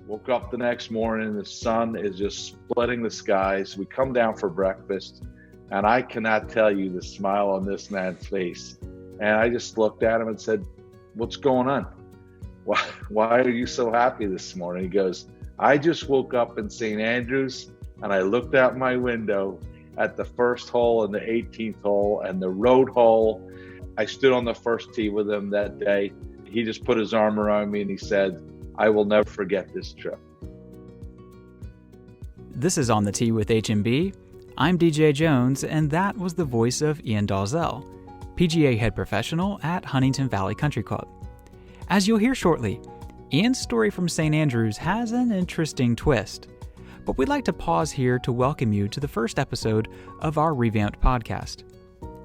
Woke up the next morning, the sun is just splitting the skies. We come down for breakfast, and I cannot tell you the smile on this man's face. And I just looked at him and said, "What's going on? Why are you so happy this morning?" He goes, "I just woke up in St. Andrews, and I looked out my window at the first hole and the 18th hole and the road hole. I stood on the first tee with him that day. He just put his arm around me and he said, I will never forget this trip." This is On the Tee with HMB. I'm DJ Jones, and that was the voice of Ian Dalzell, PGA Head Professional at Huntingdon Valley Country Club. As you'll hear shortly, Ian's story from St. Andrews has an interesting twist. But we'd like to pause here to welcome you to the first episode of our revamped podcast.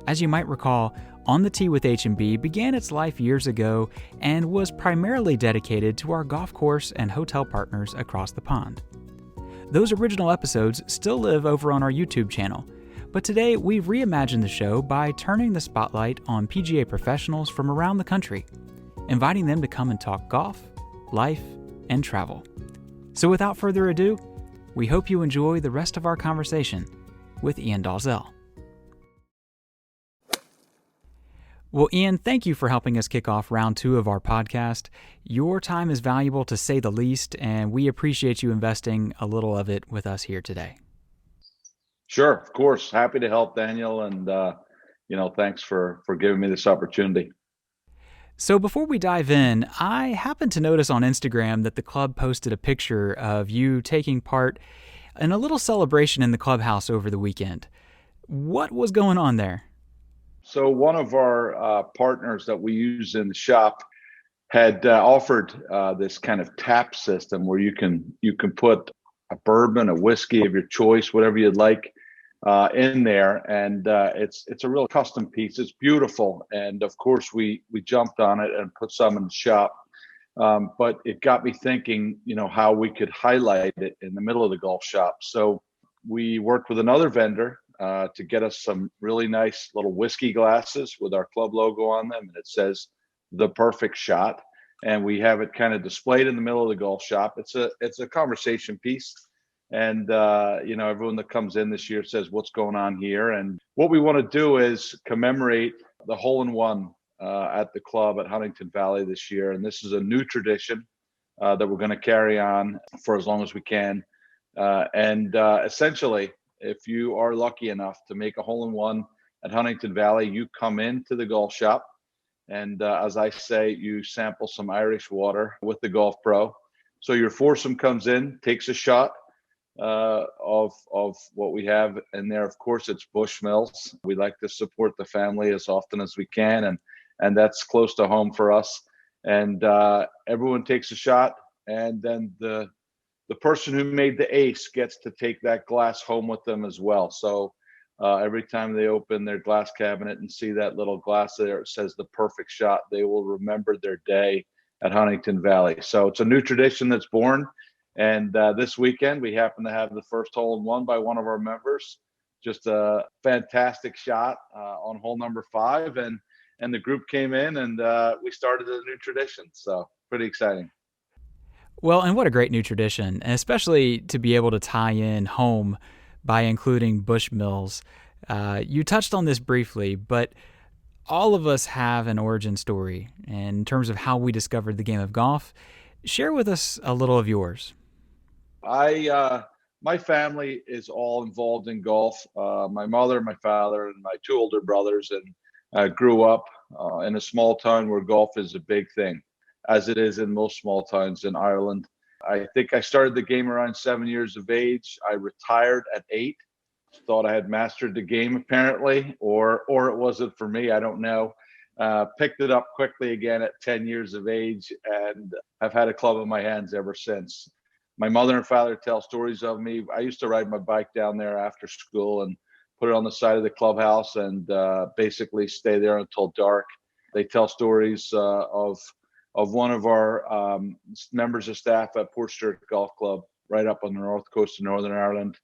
As you might recall, On the Tee with H&B began its life years ago and was primarily dedicated to our golf course and hotel partners across the pond. Those original episodes still live over on our YouTube channel, but today we've reimagined the show by turning the spotlight on PGA professionals from around the country, inviting them to come and talk golf, life, and travel. So without further ado, we hope you enjoy the rest of our conversation with Ian Dalzell. Well, Ian, thank you for helping us kick off round 2 of our podcast. Your time is valuable, to say the least, and we appreciate you investing a little of it with us here today. Sure, of course. Happy to help, Daniel, and thanks for giving me this opportunity. So before we dive in, I happened to notice on Instagram that the club posted a picture of you taking part in a little celebration in the clubhouse over the weekend. What was going on there? So one of our partners that we use in the shop had offered this kind of tap system where you can put a bourbon, a whiskey of your choice, whatever you'd like, in there, and it's a real custom piece. It's beautiful, and of course we jumped on it and put some in the shop. But it got me thinking, how we could highlight it in the middle of the golf shop. So we worked with another vendor to get us some really nice little whiskey glasses with our club logo on them, and it says "The Perfect Shot," and we have it kind of displayed in the middle of the golf shop. It's a conversation piece, and everyone that comes in this year says, "What's going on here?" And what we want to do is commemorate the hole-in-one at the club at Huntingdon Valley this year, and this is a new tradition that we're going to carry on for as long as we can. Essentially, if you are lucky enough to make a hole-in-one at Huntingdon Valley, you come into the golf shop, and as I say, you sample some Irish water with the golf pro. So your foursome comes in, takes a shot of what we have in there. Of course, it's Bushmills. We like to support the family as often as we can, and that's close to home for us. And everyone takes a shot, and then the person who made the ace gets to take that glass home with them as well. So every time they open their glass cabinet and see that little glass there, it says "The Perfect Shot," they will remember their day at Huntingdon Valley. So it's a new tradition that's born. And this weekend, we happen to have the first hole-in-one by one of our members. Just a fantastic shot on hole number 5. And the group came in, and we started a new tradition. So pretty exciting. Well, and what a great new tradition, especially to be able to tie in home by including Bushmills. You touched on this briefly, but all of us have an origin story in terms of how we discovered the game of golf. Share with us a little of yours. My family is all involved in golf. My mother, my father, and my 2 older brothers, and grew up in a small town where golf is a big thing, as it is in most small towns in Ireland. I think I started the game around 7 years of age. I retired at 8. Thought I had mastered the game apparently, or it wasn't for me. I don't know. Picked it up quickly again at 10 years of age, and I've had a club in my hands ever since. My mother and father tell stories of me. I used to ride my bike down there after school and put it on the side of the clubhouse and basically stay there until dark. They tell stories of one of our members of staff at Portstewart Golf Club right up on the north coast of Northern Ireland.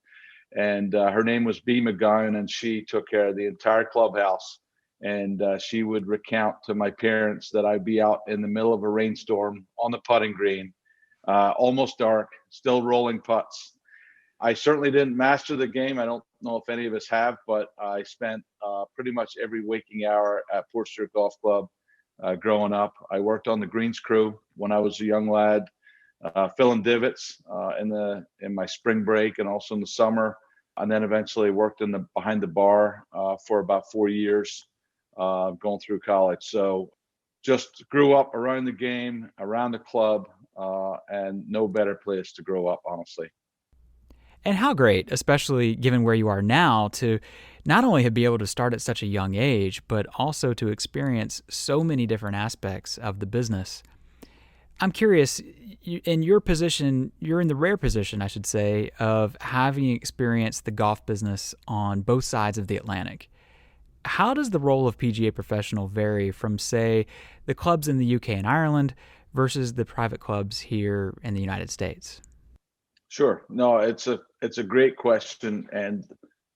And her name was Bea McGowan, and she took care of the entire clubhouse. And she would recount to my parents that I'd be out in the middle of a rainstorm on the putting green, almost dark, still rolling putts. I certainly didn't master the game. I don't know if any of us have, but I spent pretty much every waking hour at Portster Golf Club growing up. I worked on the greens crew when I was a young lad, filling divots in my spring break and also in the summer, and then eventually worked behind the bar for about 4 years, going through college. So just grew up around the game, around the club, and no better place to grow up, honestly. And how great, especially given where you are now, to not only be able to start at such a young age, but also to experience so many different aspects of the business. I'm curious, in your position, you're in the rare position, I should say, of having experienced the golf business on both sides of the Atlantic. How does the role of PGA Professional vary from, say, the clubs in the UK and Ireland versus the private clubs here in the United States? Sure. No, it's a great question, and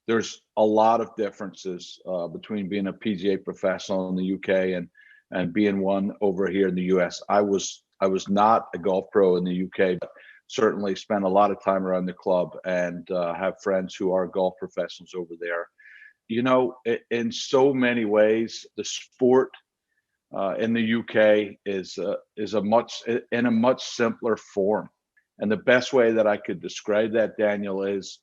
there's a lot of differences between being a PGA professional in the UK and being one over here in the US. I was not a golf pro in the UK, but certainly spent a lot of time around the club and have friends who are golf professionals over there. You know, in so many ways, the sport in the UK is in a much simpler form. And the best way that I could describe that, Daniel, is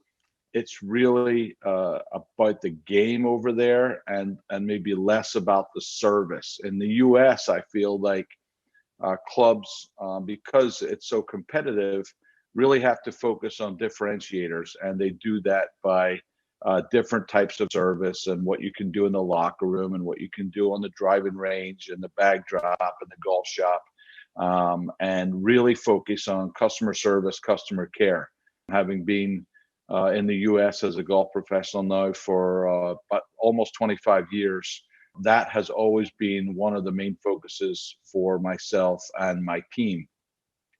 it's really about the game over there and maybe less about the service. In the US, I feel like clubs, because it's so competitive, really have to focus on differentiators. And they do that by different types of service and what you can do in the locker room and what you can do on the driving range and the bag drop and the golf shop. And really focus on customer service, customer care. Having been in the US as a golf professional now for about almost 25 years, that has always been one of the main focuses for myself and my team.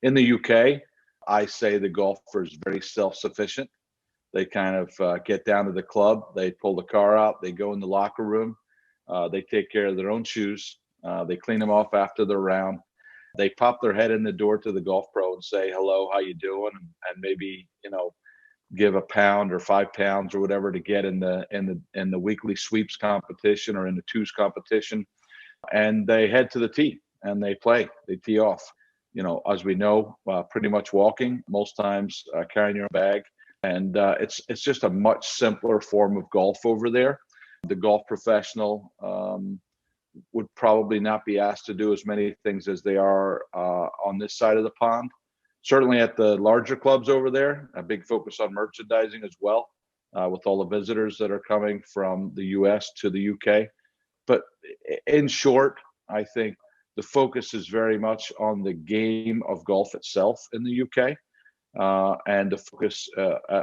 In the UK, I say the golfer is very self-sufficient. They kind of get down to the club, they pull the car out, they go in the locker room, they take care of their own shoes, they clean them off after their round. They pop their head in the door to the golf pro and say, hello, how you doing? And maybe, give a pound or 5 pounds or whatever to get in the weekly sweeps competition or in the twos competition. And they head to the tee and they tee off, as we know, pretty much walking, most times carrying your own bag. And it's just a much simpler form of golf over there. The golf professional, would probably not be asked to do as many things as they are on this side of the pond. Certainly at the larger clubs over there, a big focus on merchandising as well, with all the visitors that are coming from the US to the UK. But in short, I think the focus is very much on the game of golf itself in the UK. And the focus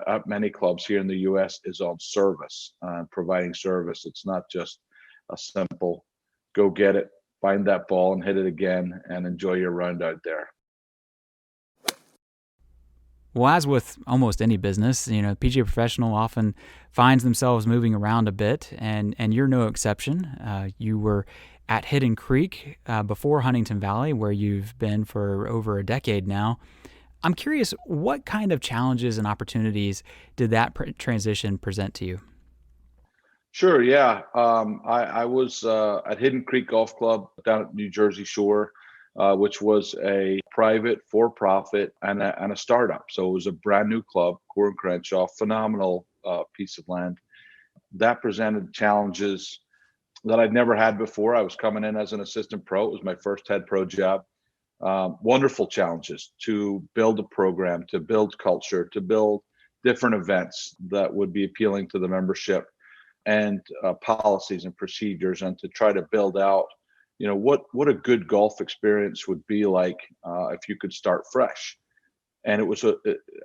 at many clubs here in the US is on service, providing service. It's not just a simple go get it, find that ball and hit it again and enjoy your round out there. Well, as with almost any business, PGA Professional often finds themselves moving around a bit, and you're no exception. You were at Hidden Creek before Huntingdon Valley, where you've been for over a decade now. I'm curious, what kind of challenges and opportunities did that transition present to you? Sure, yeah. I was at Hidden Creek Golf Club down at New Jersey Shore, which was a private for-profit and a startup. So it was a brand new club, Core and Crenshaw, phenomenal piece of land. That presented challenges that I'd never had before. I was coming in as an assistant pro. It was my first head pro job. Wonderful challenges to build a program, to build culture, to build different events that would be appealing to the membership, and policies and procedures, and to try to build out, what a good golf experience would be like if you could start fresh. And it was a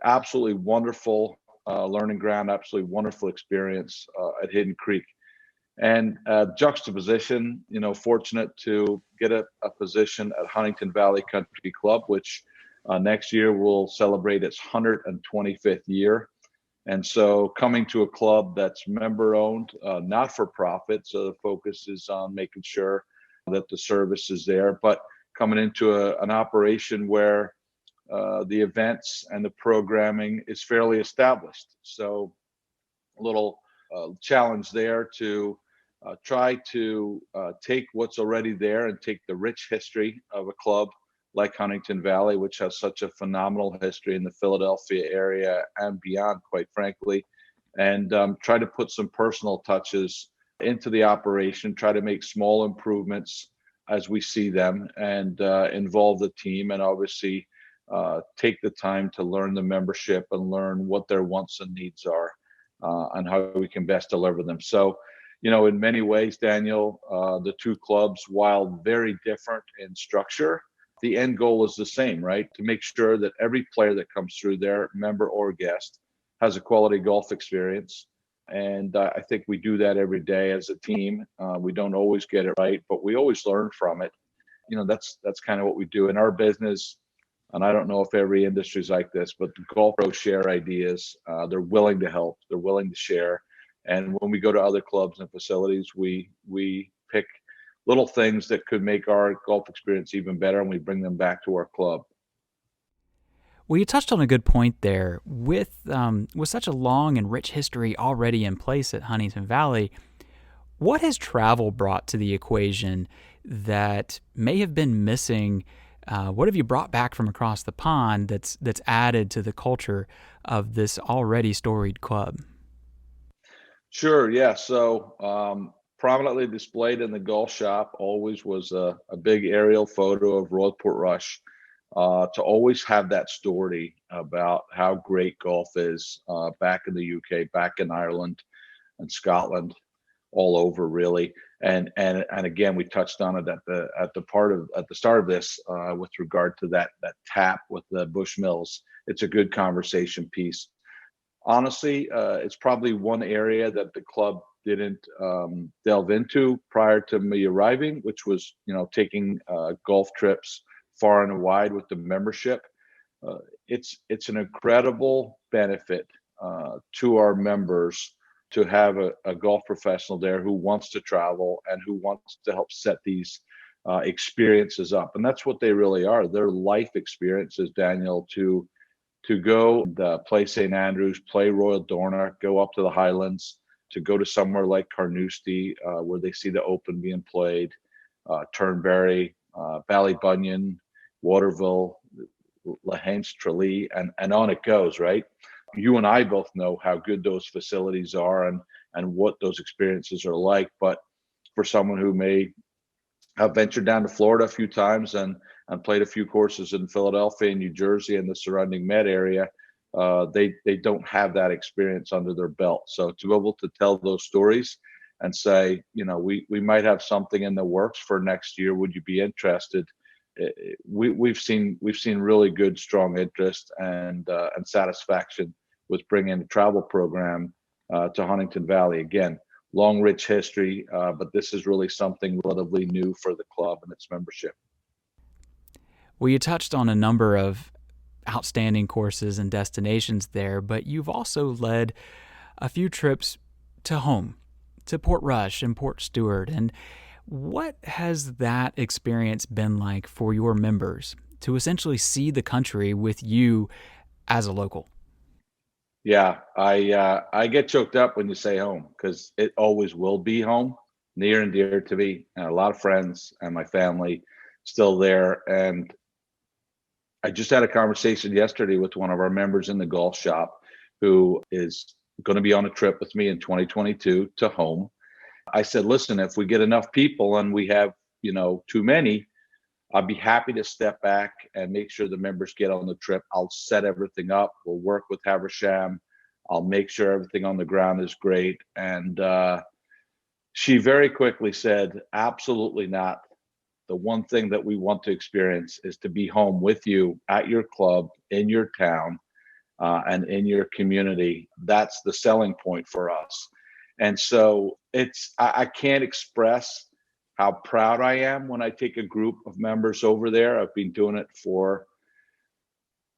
absolutely wonderful learning ground, absolutely wonderful experience at Hidden Creek. And juxtaposition, fortunate to get a position at Huntingdon Valley Country Club, which next year will celebrate its 125th year. And so coming to a club that's member owned, not for profit. So the focus is on making sure that the service is there, but coming into an operation where the events and the programming is fairly established. So a little challenge there to try to take what's already there and take the rich history of a club like Huntingdon Valley, which has such a phenomenal history in the Philadelphia area and beyond, quite frankly, and try to put some personal touches into the operation, try to make small improvements as we see them, and involve the team, and obviously take the time to learn the membership and learn what their wants and needs are, and how we can best deliver them. So, in many ways, Daniel, the two clubs, while very different in structure, the end goal is the same, right? To make sure that every player that comes through there, member or guest, has a quality golf experience. And I think we do that every day as a team. We don't always get it right, but we always learn from it. That's kind of what we do in our business. And I don't know if every industry is like this, but the golf pros share ideas. They're willing to help. They're willing to share. And when we go to other clubs and facilities, we pick little things that could make our golf experience even better, and we bring them back to our club. Well, you touched on a good point there. With such a long and rich history already in place at Huntingdon Valley, what has travel brought to the equation that may have been missing? What have you brought back from across the pond that's added to the culture of this already storied club? Sure, yeah. So prominently displayed in the golf shop always was a big aerial photo of Royal Portrush, to always have that story about how great golf is back in the UK, back in Ireland and Scotland, all over really. And again, we touched on it at the start of this with regard to that tap with the Bushmills. It's a good conversation piece. Honestly, it's probably one area that the club didn't delve into prior to me arriving, which was taking golf trips far and wide with the membership. It's an incredible benefit to our members to have a golf professional there who wants to travel and who wants to help set these experiences up. And that's what they really are. They're life experiences, Daniel, to go play St. Andrews, play Royal Dornoch, go up to the Highlands, to go to somewhere like Carnoustie, where they see the Open being played, Turnberry, Ballybunion, Waterville, Lahains, Tralee, and on it goes, right? You and I both know how good those facilities are and what those experiences are like. But for someone who may have ventured down to Florida a few times and played a few courses in Philadelphia and New Jersey and the surrounding Med area, they don't have that experience under their belt. So to be able to tell those stories and say, we might have something in the works for next year. Would you be interested? We've seen really good, strong interest and satisfaction with bringing a travel program to Huntingdon Valley. Again, long, rich history, but this is really something relatively new for the club and its membership. Well, you touched on a number of outstanding courses and destinations there, but you've also led a few trips to home, to Portrush and Port Stewart. And what has that experience been like for your members to essentially see the country with you as a local? Yeah, I get choked up when you say home, because it always will be home, near and dear to me, and a lot of friends and my family still there. And I just had a conversation yesterday with one of our members in the golf shop who is going to be on a trip with me in 2022 to home. I said, listen, if we get enough people and we have, too many, I'd be happy to step back and make sure the members get on the trip. I'll set everything up. We'll work with Haversham. I'll make sure everything on the ground is great. And she very quickly said, absolutely not. The one thing that we want to experience is to be home with you at your club, in your town, and in your community. That's the selling point for us. And so I can't express how proud I am when I take a group of members over there. I've been doing it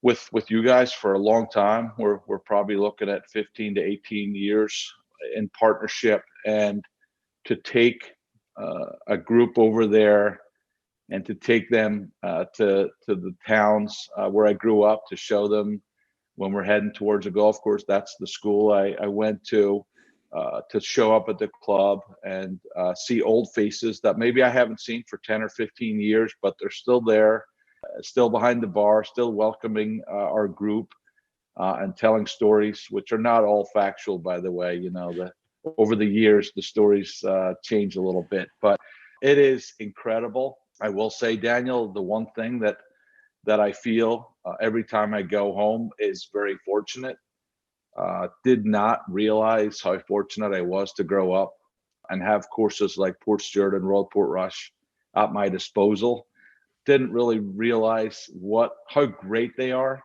with you guys for a long time. We're probably looking at 15 to 18 years in partnership, and to take a group over there and to take them to the towns where I grew up, to show them when we're heading towards a golf course. That's the school I went to show up at the club and see old faces that maybe I haven't seen for 10 or 15 years, but they're still there, still behind the bar, still welcoming our group and telling stories, which are not all factual, by the way. Over the years, the stories change a little bit, but it is incredible. I will say, Daniel, the one thing that I feel every time I go home is very fortunate. Did not realize how fortunate I was to grow up and have courses like Portstewart and Royal Portrush at my disposal. Didn't really realize how great they are.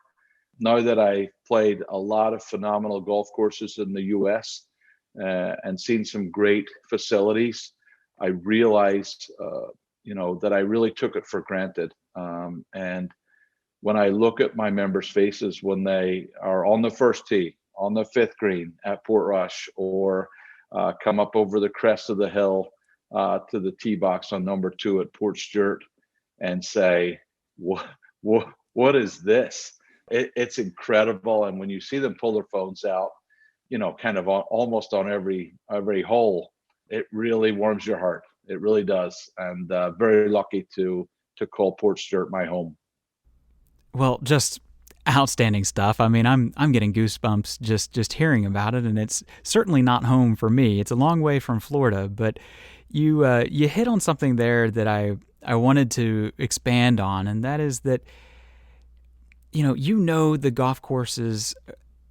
Now that I played a lot of phenomenal golf courses in the US and seen some great facilities, I realized, that I really took it for granted. And when I look at my members' faces when they are on the first tee, on the fifth green at Portrush, or come up over the crest of the hill to the tee box on number 2 at Portstewart, and say, what is this? It's incredible. And when you see them pull their phones out, kind of almost on every hole, it really warms your heart. It really does. And very lucky to call Portstewart my home. Well, just outstanding stuff. I mean, I'm getting goosebumps just hearing about it, and it's certainly not home for me. It's a long way from Florida, but you hit on something there that I wanted to expand on, and that is that the golf courses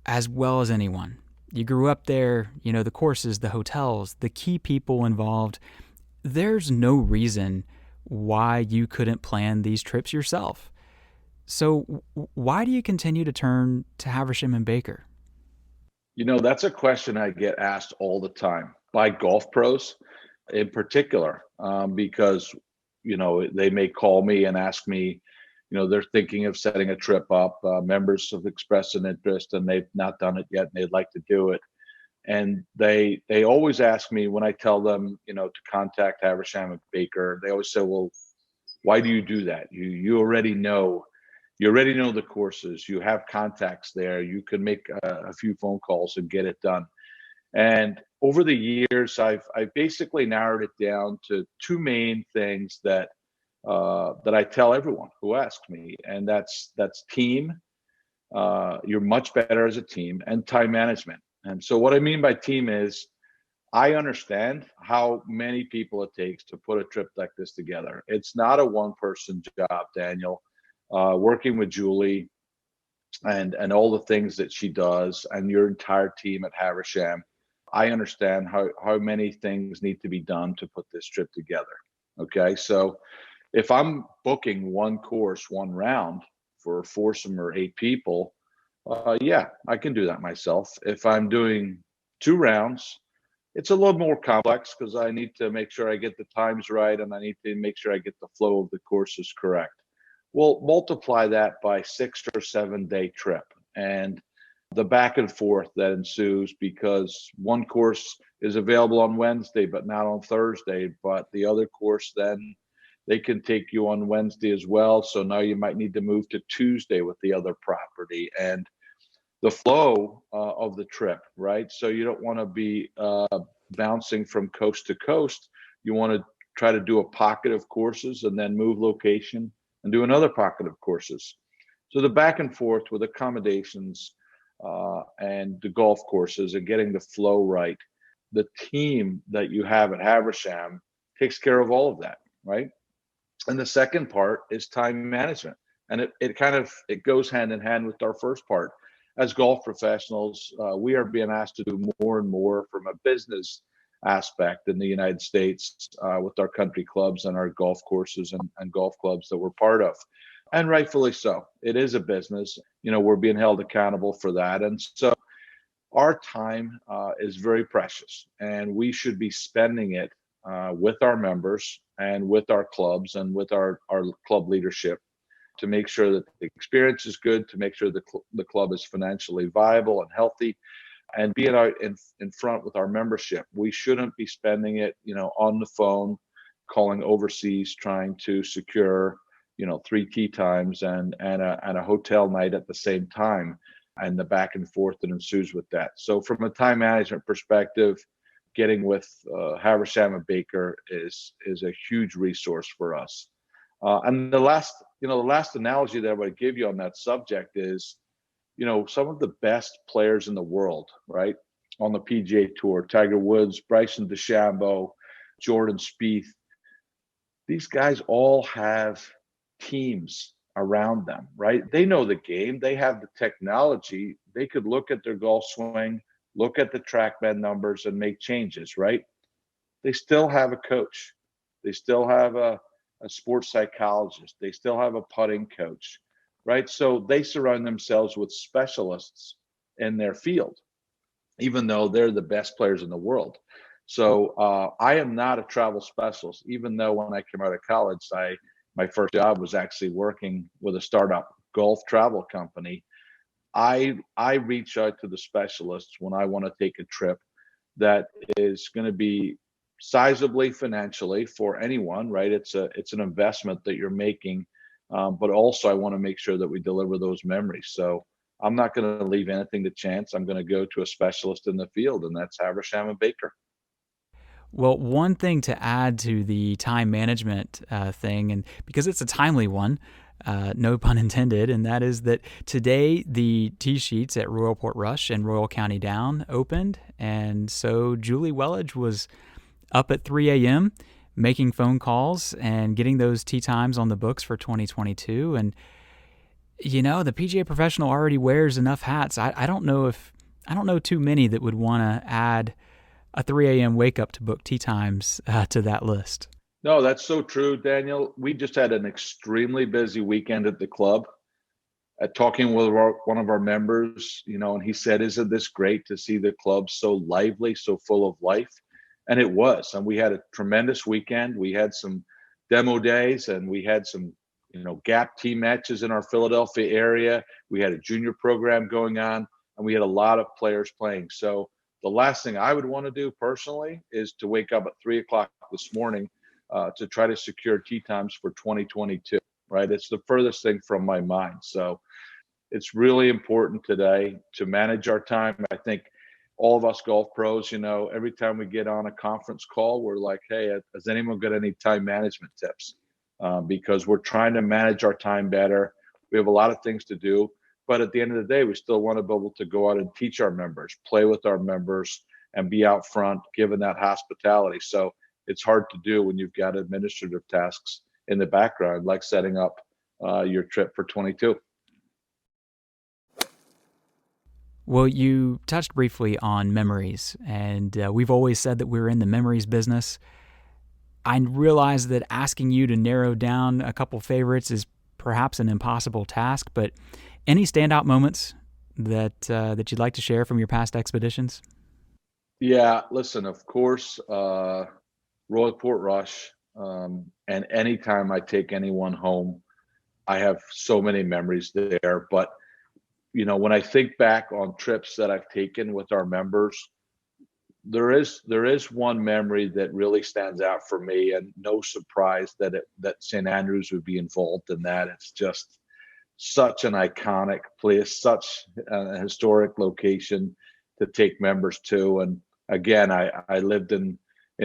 as well as anyone. You grew up there, the courses, the hotels, the key people involved. There's no reason why you couldn't plan these trips yourself. So why do you continue to turn to Haversham and Baker? That's a question I get asked all the time by golf pros in particular, because, they may call me and ask me, they're thinking of setting a trip up. Members have expressed an interest and they've not done it yet and they'd like to do it. And they always ask me when I tell them, to contact Haversham and Baker, they always say, well, why do you do that? You already know the courses, you have contacts there, you can make a few phone calls and get it done. And over the years, I've basically narrowed it down to two main things that I tell everyone who asks me, and that's team. You're much better as a team, and time management. And so what I mean by team is I understand how many people it takes to put a trip like this together. It's not a one-person job, Daniel. Working with Julie and all the things that she does, and your entire team at Haversham, I understand how many things need to be done to put this trip together. Okay, so if I'm booking one course, one round for a foursome or 8 people, yeah, I can do that myself. If I'm doing 2 rounds, it's a little more complex because I need to make sure I get the times right, and I need to make sure I get the flow of the courses correct. We'll multiply that by 6 or 7 day trip, and the back and forth that ensues, because one course is available on Wednesday but not on Thursday, but the other course, then they can take you on Wednesday as well, so now you might need to move to Tuesday with the other property, and the flow of the trip, right? So you don't want to be bouncing from coast to coast. You want to try to do a pocket of courses and then move location and do another pocket of courses. So the back and forth with accommodations and the golf courses and getting the flow right, the team that you have at Haversham takes care of all of that, right? And the second part is time management. And it goes hand in hand with our first part. As golf professionals, we are being asked to do more and more from a business aspect in the United States with our country clubs and our golf courses and golf clubs that we're part of. And rightfully so. It is a business. We're being held accountable for that. And so our time is very precious, and we should be spending it with our members and with our clubs and with our club leadership to make sure that the experience is good, to make sure the club is financially viable and healthy, and being out in front with our membership. We shouldn't be spending it, on the phone, calling overseas, trying to secure, 3 tee times and a hotel night at the same time, and the back and forth that ensues with that. So from a time management perspective, getting with Haversham and Baker is a huge resource for us. And the last analogy that I would give you on that subject is, some of the best players in the world, right, on the PGA Tour, Tiger Woods, Bryson DeChambeau, Jordan Spieth, these guys all have teams around them, right? They know the game. They have the technology. They could look at their golf swing, look at the TrackMan numbers and make changes, right? They still have a coach. They still have a sports psychologist. They still have a putting coach, right? So they surround themselves with specialists in their field, even though they're the best players in the world. So I am not a travel specialist, even though when I came out of college, my first job was actually working with a startup golf travel company. I reach out to the specialists when I want to take a trip that is going to be sizably financially for anyone, right? It's an investment that you're making, but also I want to make sure that we deliver those memories. So I'm not going to leave anything to chance. I'm going to go to a specialist in the field, and that's Haversham and Baker. Well, one thing to add to the time management thing, and because it's a timely one, no pun intended, and that is that today the tee sheets at Royal Portrush and Royal County Down opened, and so Julie Wellage was up at 3 a.m. making phone calls and getting those tee times on the books for 2022. And the PGA Professional already wears enough hats. I don't know too many that would want to add a 3 a.m. wake up to book tee times to that list. No, that's so true, Daniel. We just had an extremely busy weekend at the club. Talking with one of our members, and he said, "Isn't this great to see the club so lively, so full of life?" And it was. And we had a tremendous weekend. We had some demo days, and we had some, gap team matches in our Philadelphia area. We had a junior program going on, and we had a lot of players playing. So the last thing I would want to do personally is to wake up at 3 o'clock this morning to try to secure tee times for 2022, right? It's the furthest thing from my mind. So it's really important today to manage our time. I think all of us golf pros, every time we get on a conference call, we're like, "Hey, has anyone got any time management tips?" Because we're trying to manage our time better. We have a lot of things to do. But at the end of the day, we still want to be able to go out and teach our members, play with our members, and be out front, giving that hospitality. So it's hard to do when you've got administrative tasks in the background, like setting up your trip for 22. Well, you touched briefly on memories, and we've always said that we're in the memories business. I realize that asking you to narrow down a couple favorites is perhaps an impossible task, but any standout moments that you'd like to share from your past expeditions? Yeah, listen, of course, Royal Portrush, and anytime I take anyone home, I have so many memories there. But, when I think back on trips that I've taken with our members, there is one memory that really stands out for me, and no surprise that St. Andrews would be involved in that. It's just such an iconic place, such a historic location to take members to. And again, I lived in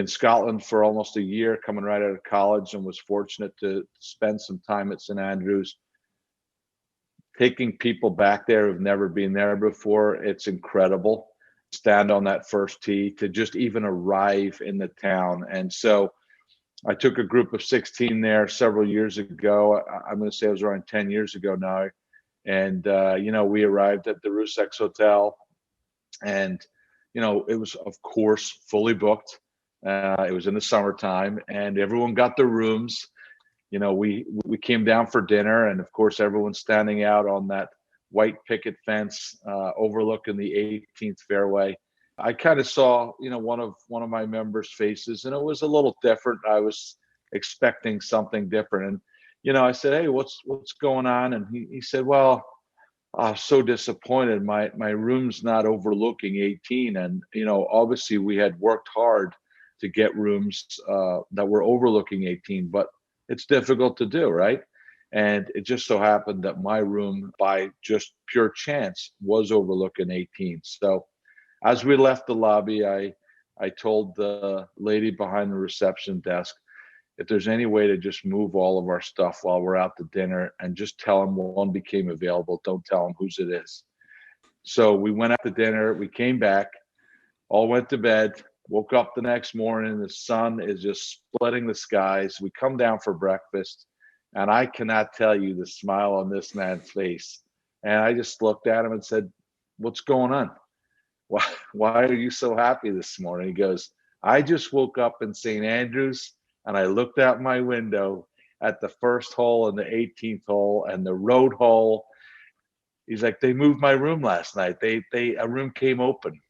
Scotland for almost a year, coming right out of college, and was fortunate to spend some time at St. Andrews. Taking people back there who've never been there before, it's incredible. Stand on that first tee, to just even arrive in the town. And so I took a group of 16 there several years ago. I'm going to say it was around 10 years ago now. And, we arrived at the Russex Hotel, and, it was, of course, fully booked. It was in the summertime, and everyone got their rooms. We came down for dinner, and of course, everyone's standing out on that white picket fence overlooking the 18th fairway. I kind of saw, one of my members' faces, and it was a little different. I was expecting something different, and I said, "Hey, what's going on?" And he said, "Well, I'm so disappointed. My room's not overlooking 18, and obviously we had worked hard to get rooms that were overlooking 18, but it's difficult to do, right? And it just so happened that my room, by just pure chance, was overlooking 18. So as we left the lobby, I told the lady behind the reception desk, if there's any way to just move all of our stuff while we're out to dinner and just tell them one became available, don't tell them whose it is. So we went out to dinner, we came back, all went to bed, woke up the next morning, the sun is just splitting the skies. We come down for breakfast, and I cannot tell you the smile on this man's face. And I just looked at him and said, what's going on? Why are you so happy this morning? He goes, I just woke up in St. Andrews, and I looked out my window at the first hole and the 18th hole and the road hole. He's like, they moved my room last night. A room came open.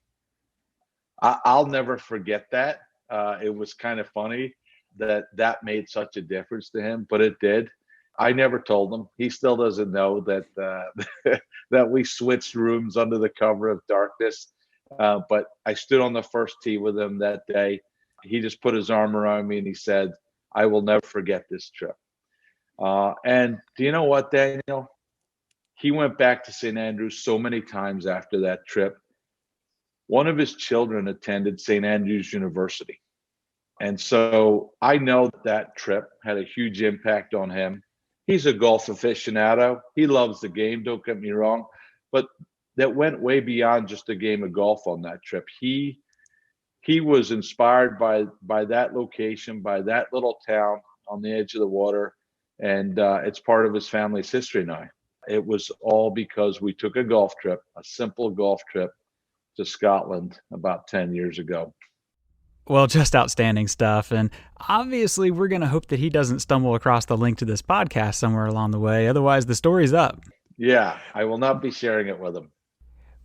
I'll never forget that. It was kind of funny that made such a difference to him, but it did. I never told him. He still doesn't know that that we switched rooms under the cover of darkness. But I stood on the first tee with him that day. He just put his arm around me and he said, I will never forget this trip. And do you know what, Daniel? He went back to St. Andrews so many times after that trip. One of his children attended St. Andrews University. And so I know that trip had a huge impact on him. He's a golf aficionado. He loves the game, don't get me wrong. But that went way beyond just a game of golf on that trip. He was inspired by that location, by that little town on the edge of the water. And it's part of his family's history now. It was all because we took a golf trip, a simple golf trip to Scotland about 10 years ago. Well, just outstanding stuff. And obviously, we're going to hope that he doesn't stumble across the link to this podcast somewhere along the way. Otherwise, the story's up. Yeah, I will not be sharing it with him.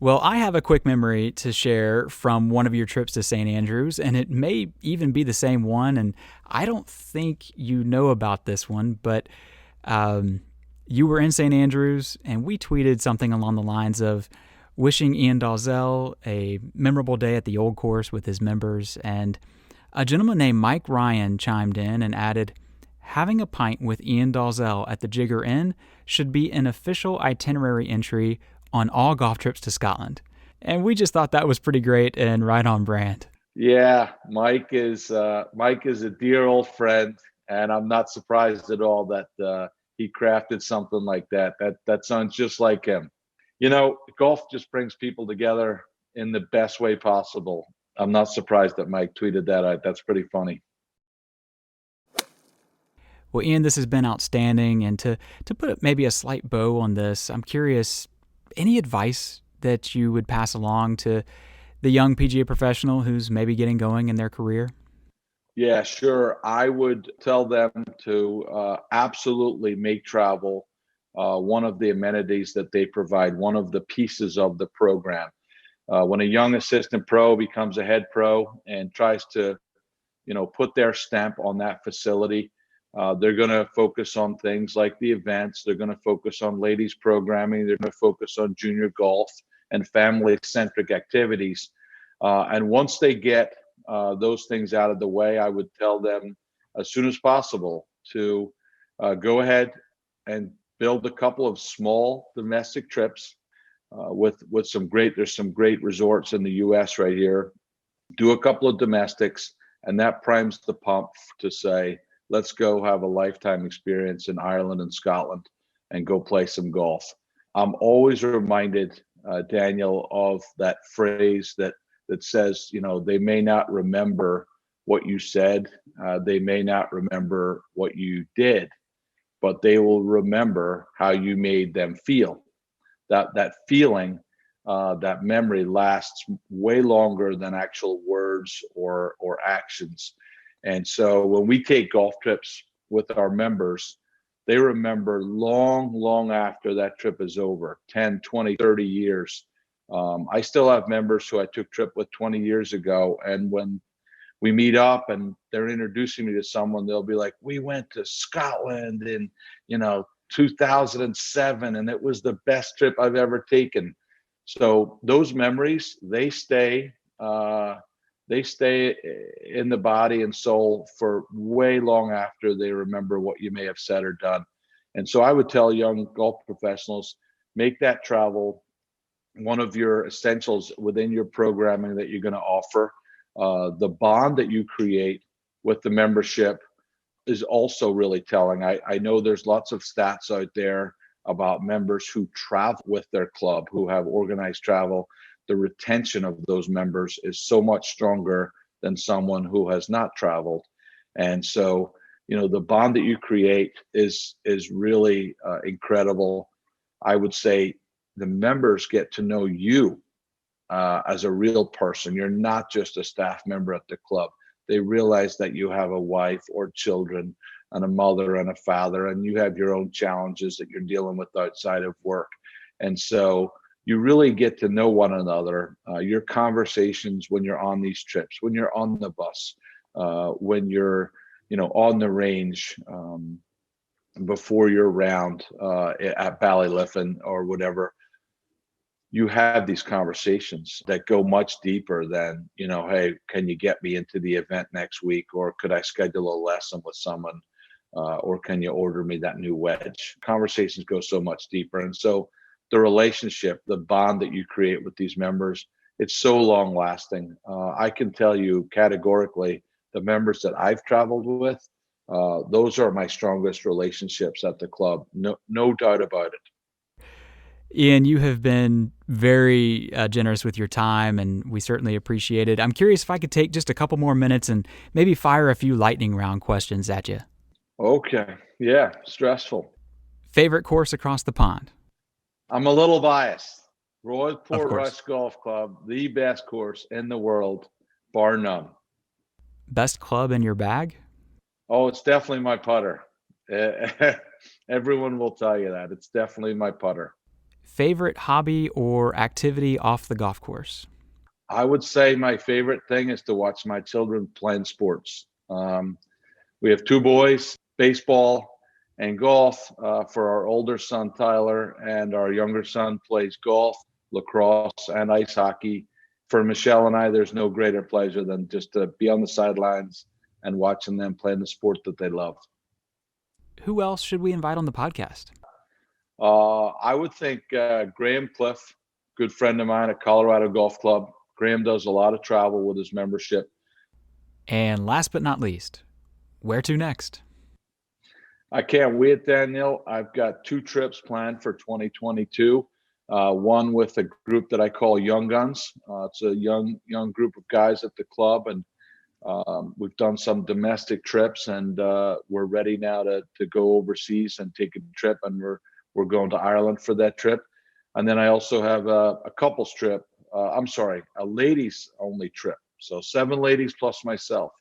Well, I have a quick memory to share from one of your trips to St. Andrews, and it may even be the same one. And I don't think you know about this one, but you were in St. Andrews, and we tweeted something along the lines of wishing Ian Dalzell a memorable day at the Old Course with his members, and a gentleman named Mike Ryan chimed in and added, having a pint with Ian Dalzell at the Jigger Inn should be an official itinerary entry on all golf trips to Scotland. And we just thought that was pretty great and right on brand. Yeah, Mike is a dear old friend, and I'm not surprised at all that he crafted something like that. That sounds just like him. You know, golf just brings people together in the best way possible. I'm not surprised that Mike tweeted that out. That's pretty funny. Well, Ian, this has been outstanding. And to put maybe a slight bow on this, I'm curious, any advice that you would pass along to the young PGA professional who's maybe getting going in their career? Yeah, sure. I would tell them to absolutely make travel one of the amenities that they provide, one of the pieces of the program. When a young assistant pro becomes a head pro and tries to, put their stamp on that facility, they're going to focus on things like the events. They're going to focus on ladies programming. They're going to focus on junior golf and family-centric activities. And once they get those things out of the way, I would tell them as soon as possible to go ahead and build a couple of small domestic trips with there's some great resorts in the U.S. right here. Do a couple of domestics, and that primes the pump to say, let's go have a lifetime experience in Ireland and Scotland and go play some golf. I'm always reminded, Daniel, of that phrase that says, they may not remember what you said, they may not remember what you did, but they will remember how you made them feel. That feeling, that memory lasts way longer than actual words or actions. And so when we take golf trips with our members, they remember long, long after that trip is over, 10, 20, 30 years. I still have members who I took trip with 20 years ago. And when we meet up and they're introducing me to someone, they'll be like, we went to Scotland in, 2007, and it was the best trip I've ever taken. So those memories, they stay they stay in the body and soul for way long after they remember what you may have said or done. And so I would tell young golf professionals, make that travel one of your essentials within your programming that you're going to offer. The bond that you create with the membership is also really telling. I know there's lots of stats out there about members who travel with their club, who have organized travel. The retention of those members is so much stronger than someone who has not traveled. And so, the bond that you create is really incredible. I would say the members get to know you as a real person. You're not just a staff member at the club. They realize that you have a wife or children and a mother and a father, and you have your own challenges that you're dealing with outside of work. And so you really get to know one another. Your conversations when you're on these trips, when you're on the bus, when you're, on the range, before your round at Ballyliffin or whatever, you have these conversations that go much deeper than, hey, can you get me into the event next week? Or could I schedule a lesson with someone? Or can you order me that new wedge? Conversations go so much deeper. And so the relationship, the bond that you create with these members, it's so long lasting. I can tell you categorically, the members that I've traveled with, those are my strongest relationships at the club. No doubt about it. Ian, you have been very generous with your time, and we certainly appreciate it. I'm curious if I could take just a couple more minutes and maybe fire a few lightning round questions at you. Okay. Yeah. Stressful. Favorite course across the pond? I'm a little biased. Royal Of Port course. Rush Golf Club, the best course in the world, bar none. Best club in your bag? Oh, it's definitely my putter. Everyone will tell you that. It's definitely my putter. Favorite hobby or activity off the golf course? I would say my favorite thing is to watch my children playing sports. We have two boys, baseball and golf for our older son, Tyler, and our younger son plays golf, lacrosse, and ice hockey. For Michelle and I, there's no greater pleasure than just to be on the sidelines and watching them playing the sport that they love. Who else should we invite on the podcast? I would think Graham Cliff, good friend of mine at Colorado Golf Club. Graham does a lot of travel with his membership. And last but not least, where to next? I can't wait, Daniel. I've got 2 trips planned for 2022. One with a group that I call Young Guns. It's a young group of guys at the club, and we've done some domestic trips, and we're ready now to go overseas and take a trip, and we're going to Ireland for that trip. And then I also have a couples trip. A ladies only trip. So 7 ladies plus myself.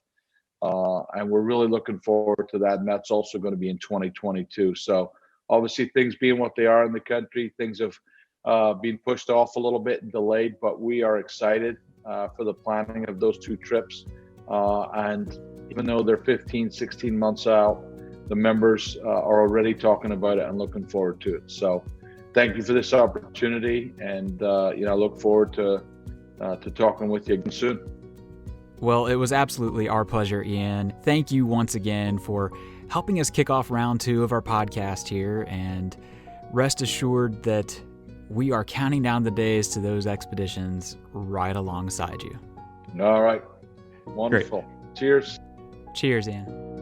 And we're really looking forward to that. And that's also going to be in 2022. So obviously things being what they are in the country, things have been pushed off a little bit and delayed, but we are excited for the planning of those 2 trips. And even though they're 15, 16 months out, the members are already talking about it and looking forward to it. So thank you for this opportunity. And, I look forward to talking with you again soon. Well, it was absolutely our pleasure, Ian. Thank you once again for helping us kick off round 2 of our podcast here. And rest assured that we are counting down the days to those expeditions right alongside you. All right. Wonderful. Great. Cheers. Cheers, Ian.